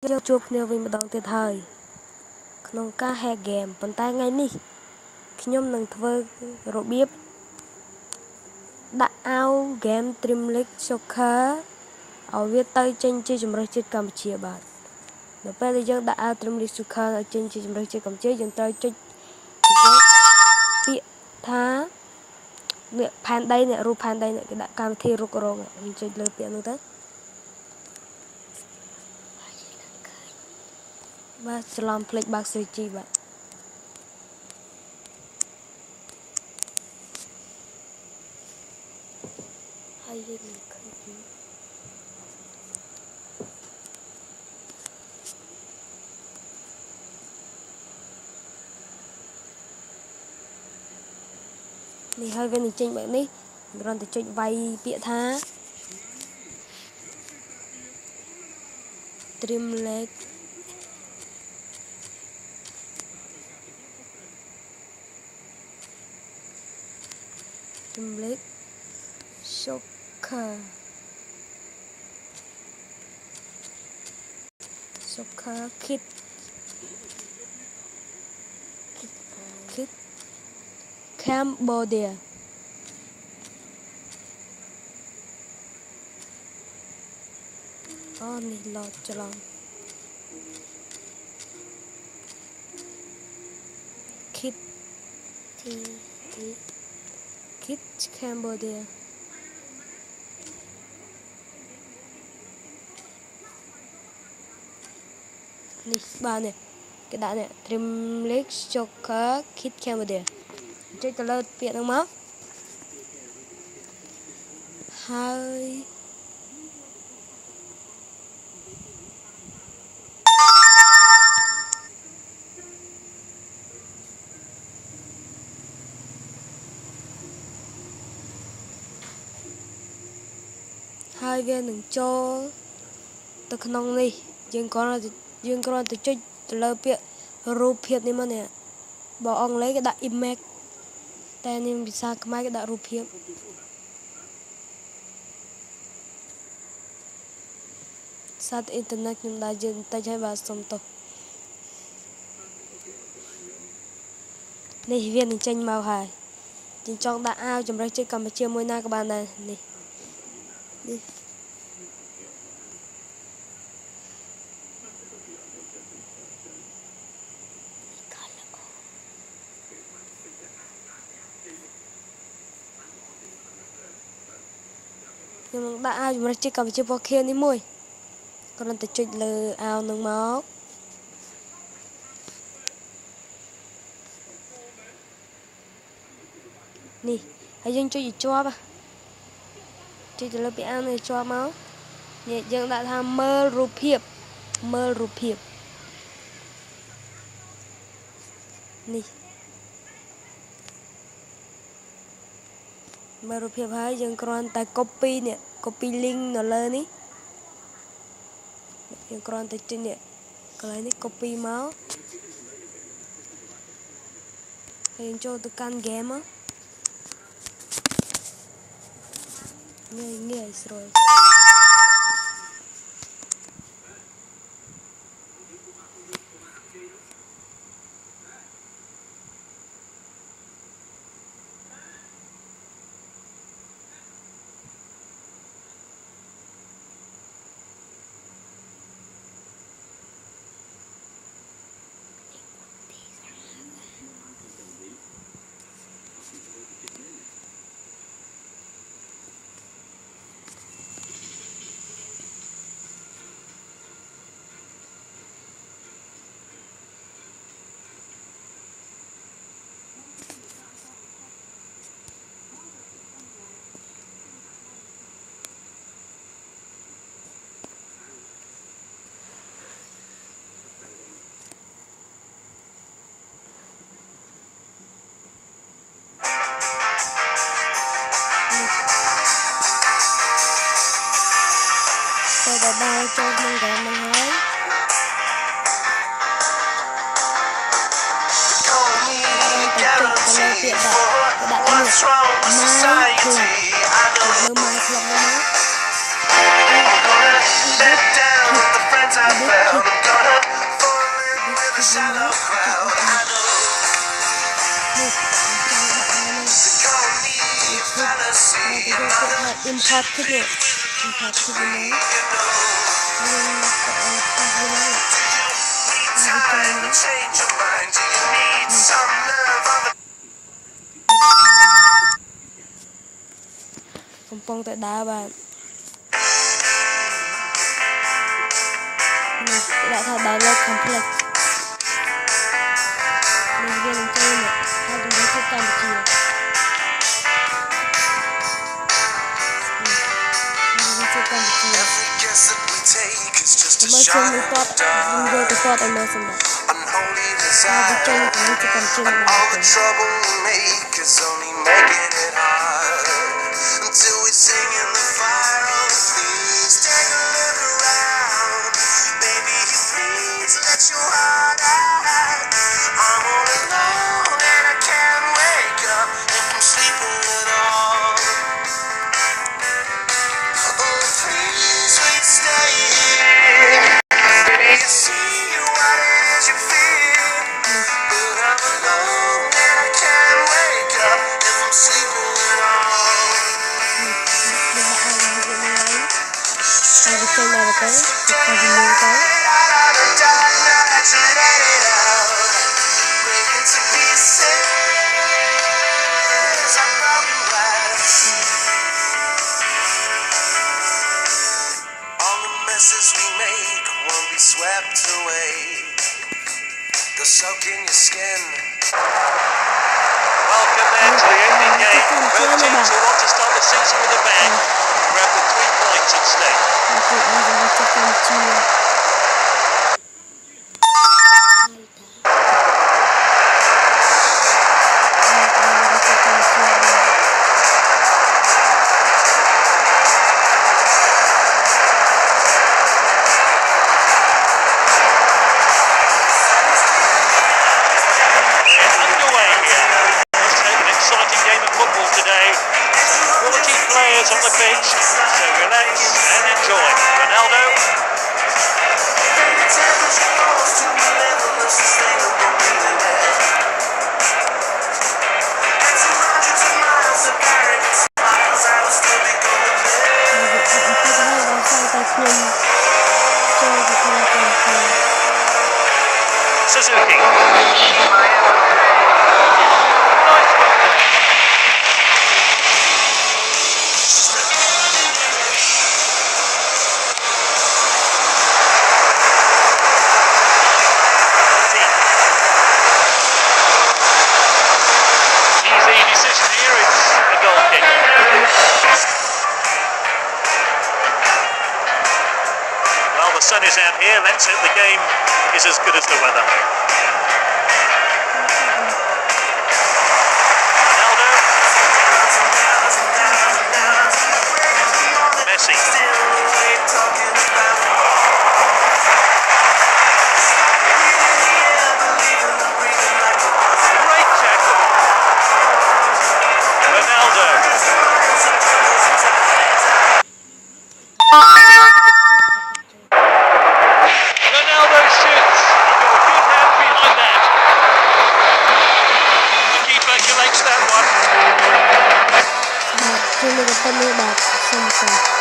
Vô chụp nêu với một đồng tiền thời không ca hack game bàn tay ngay ní nhóm nâng thơ rồi biết đã ao game Dream League Soccer ở Việt Tây trên chơi chấm chết Campuchia bạn nếu bây giờ đã ao Dream League Soccer ở trên chơi chấm chết Campuchia dân tới chơi bị thá nè pan đây nè ru pan đây nè cái đã cam thi ru rong mình chơi lơ biển nữa tới và slam play back chi bạn hay gì này hơi bên này trên bạn đi còn từ chơi vay bịa thá Dream League Dream League Soccer Kit Cambodia này lọt cho lòng Kit Cambodia này ba này cái đã này Dream League Soccer Kit Cambodia chơi từ lâu tiện không má hai viên đừng cho từ khăn đi dương con từ chơi từ lâu tiện rùa phiệt đi mà nè bỏ ông lấy cái đại image tên em bị sao cái đại rùa phiệt sát internet nhưng đã dừng tay chơi vào xong to này viên thì tranh màu hài chính trong đã ao chấm ra chơi cầm chia môi na các bạn này đi nhưng đã ao chấm ra chơi cầm chia bao kia đi môi còn từ chơi lờ ao nâng máu nè hãy dân chơi gì cho ba chơi từ lớp bị ăn này cho máu nhẹ dân đã tham mơ rụp hiệp nè mơ rụp hiệp hay dân còn tại copy nè copy link nó lên ní dân còn tại trên nè cái này copy máu hay cho từ can game á nghe rồi tôi bao cho mình gọi mình hỏi hiện đại đã được mai club shallow crowd. I know the colony fallacy. import ke dia, import ke dia. Change your mind. Do you need some love on the Kompong tak dah bạn. Tidak tahu download complex. Mình game mình chơi nè, hai đứa chơi Campuchia. Chơi Campuchia. every guess that we take is just a Mới shot chơi in mình the tot, mình vô từ tot em mới xem được. unholy Hai đứa chơi desire. mình chơi Campuchia And là all the được. trouble we make is only making it hard. Until we sing in the fire. Oh, please take a look around. Baby, please let your heart out. I'm all alone and I can't wake up if I'm sleeping at all. Oh, please, please stay here. Baby, you see what it is you feel. But I'm alone and I can't wake up if I'm sleeping at all. Mình đã ăn được cái này. Hai đứa chơi này là cái, hai đứa chơi cái. Out on the dark night to let it out. Break into pieces like broken glass. All the messes we make won't be swept away. They'll soak in your skin. Welcome then to the opening game. Both teams will want to start the season with a bang. Grab the 3 points at stake. Nanti ada baca Campuchia. Underway here. Let's hope an exciting game of football today. Some quality players on the pitch, so relax and enjoy. Ronaldo, Suzuki. Nice one there. Easy decision here, it's a goal kick. Well, the sun is out here, let's hope the game is as good as the weather. Ronaldo. Messi. Great tackle. Ronaldo. Ronaldo shoots. He got a good hand behind that. The keeper collects that one. Đạt, chưa được tâm bạc, xong rồi.